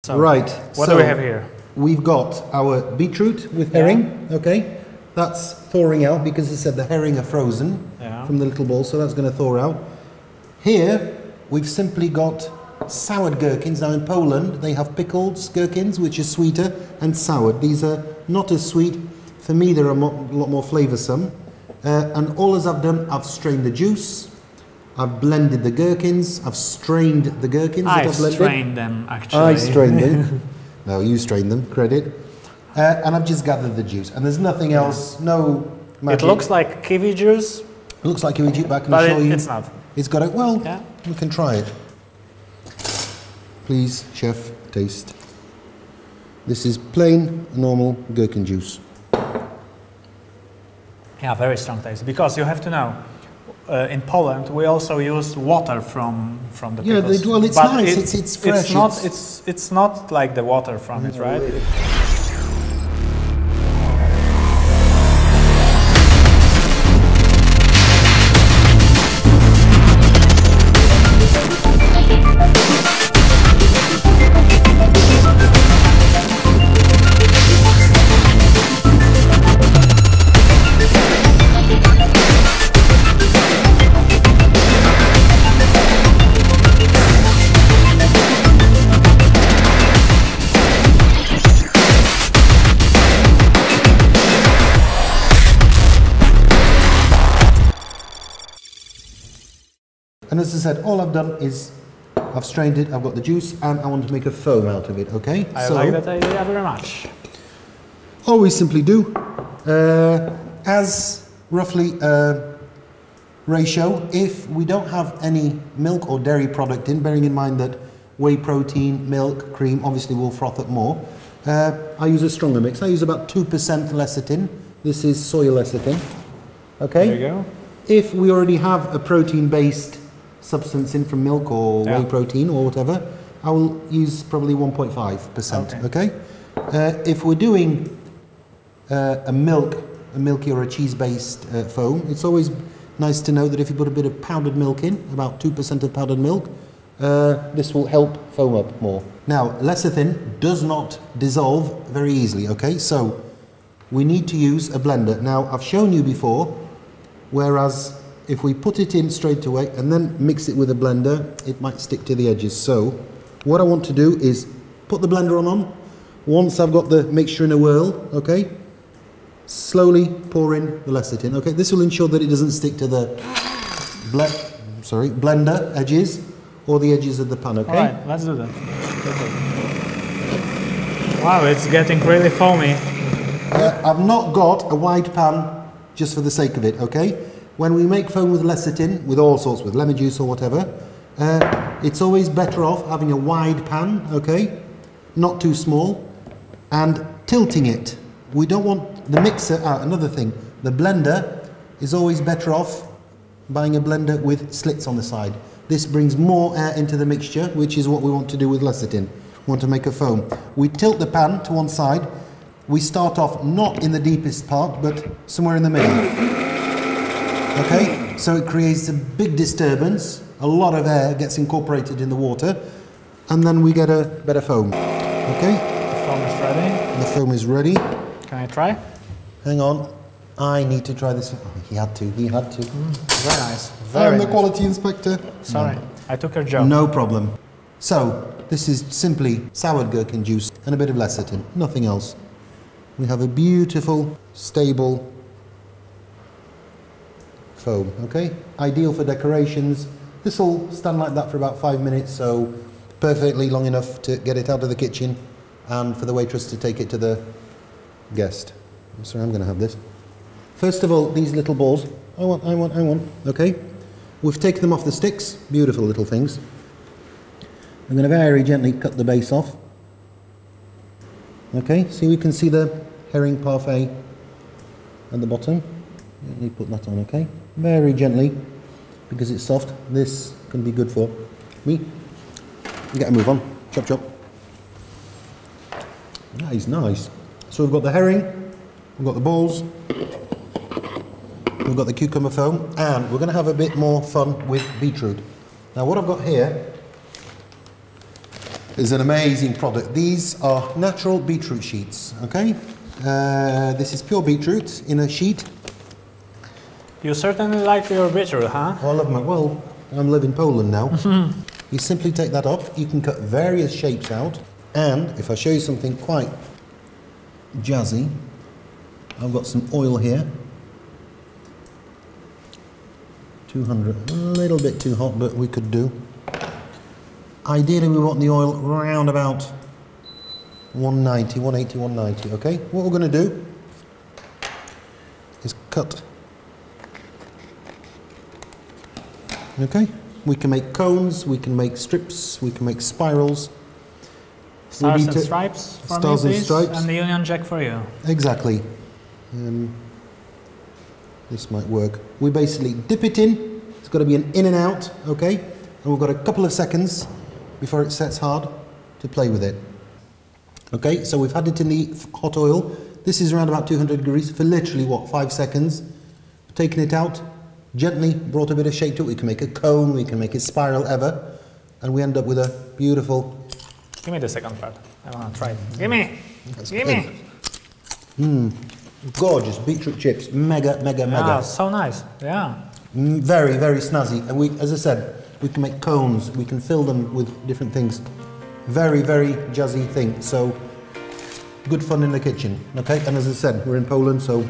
So, right. What do we have here? We've got our beetroot with herring, okay? That's thawing out because as I said the herring are frozen from the little ball, so that's going to thaw out. Here we've simply got soured gherkins. Now in Poland they have pickled gherkins, which are sweeter, and soured. These are not as sweet. For me they're a lot more flavoursome. And all as I've done, I've strained the juice, I've blended the gherkins, I've strained the gherkins. I've strained them, actually. I strained them. No, you strained them, credit. And I've just gathered the juice. And there's nothing else, no magic. It looks like kiwi juice. It looks like kiwi juice, but I can but show you. It's not. It's got it, well, we can try it. Please, chef, taste. This is plain, normal gherkin juice. Yeah, very strong taste. Because you have to know, in Poland we also use water from the pickles. Yeah, well, it's but nice. It's fresh. It's not like the water from it, right? Really. And as I said, all I've done is I've strained it, I've got the juice, and I want to make a foam out of it, okay? I like that idea very much. All we simply do, as roughly a ratio, if we don't have any milk or dairy product in, bearing in mind that whey protein, milk, cream, obviously will froth up more, I use a stronger mix. I use about 2% lecithin. This is soy lecithin, okay? There you go. If we already have a protein-based substance in from milk or whey protein or whatever, I will use probably 1.5%, okay? If we're doing a milky or a cheese-based foam, it's always nice to know that if you put a bit of powdered milk in, about 2% of powdered milk, this will help foam up more. Now, lecithin does not dissolve very easily, okay? So we need to use a blender. Now, I've shown you before, whereas if we put it in straight away and then mix it with a blender, it might stick to the edges. So what I want to do is put the blender on. Once I've got the mixture in a whirl, okay, slowly pour in the lecithin. Okay, this will ensure that it doesn't stick to the blender edges or the edges of the pan, okay? All right, let's do that. Wow, it's getting really foamy. I've not got a wide pan just for the sake of it, okay? When we make foam with lecithin, with all sorts, with lemon juice or whatever, it's always better off having a wide pan, okay? Not too small, and tilting it. We don't want the mixer, another thing, the blender is always better off buying a blender with slits on the side. This brings more air into the mixture, which is what we want to do with lecithin. We want to make a foam. We tilt the pan to one side. We start off not in the deepest part, but somewhere in the middle. Okay, so it creates a big disturbance, a lot of air gets incorporated in the water, and then we get a better foam. Okay? The foam is ready. The foam is ready. Can I try? Hang on, I need to try this. Oh, he had to. Very nice. I'm the quality inspector. Sorry, I took your job. No problem. So, this is simply soured gherkin juice and a bit of lecithin, nothing else. We have a beautiful, stable foam, okay? Ideal for decorations. This will stand like that for about 5 minutes, so perfectly long enough to get it out of the kitchen and for the waitress to take it to the guest. I'm sorry, I'm going to have this. First of all, these little balls, I want, okay? We've taken them off the sticks, beautiful little things. I'm going to very gently cut the base off. Okay, so we can see the herring parfait at the bottom. Let me put that on, okay? Very gently, because it's soft. This can be good for me. You get a move on. Chop, chop. That is nice. So we've got the herring, we've got the balls, we've got the cucumber foam, and we're going to have a bit more fun with beetroot. Now what I've got here is an amazing product. These are natural beetroot sheets, okay? This is pure beetroot in a sheet. You certainly like your beetroot, huh? I love my, well, I'm living in Poland now. You simply take that off. You can cut various shapes out. And if I show you something quite jazzy, I've got some oil here. 200, a little bit too hot, but we could do. Ideally, we want the oil around about 190, 180, 190, okay? What we're going to do is cut. Okay? We can make cones, we can make strips, we can make spirals. Stars and stripes for stars me, and please, stripes. and the Union Jack for you. Exactly. This might work. We basically dip it in. It's got to be an in and out, okay? And we've got a couple of seconds before it sets hard to play with it. Okay, so we've had it in the hot oil. This is around about 200 degrees for literally, what, 5 seconds. Taking it out, gently brought a bit of shape to it. We can make a cone, we can make a spiral, ever. And we end up with a beautiful... Give me the second part. I want to try it. Give me! Give me! Gorgeous beetroot chips. Mega, mega, mega. Yeah, so nice. Yeah. Very, very snazzy. And we, as I said, we can make cones. We can fill them with different things. Very, very jazzy thing. So, good fun in the kitchen. Okay? And as I said, we're in Poland, so...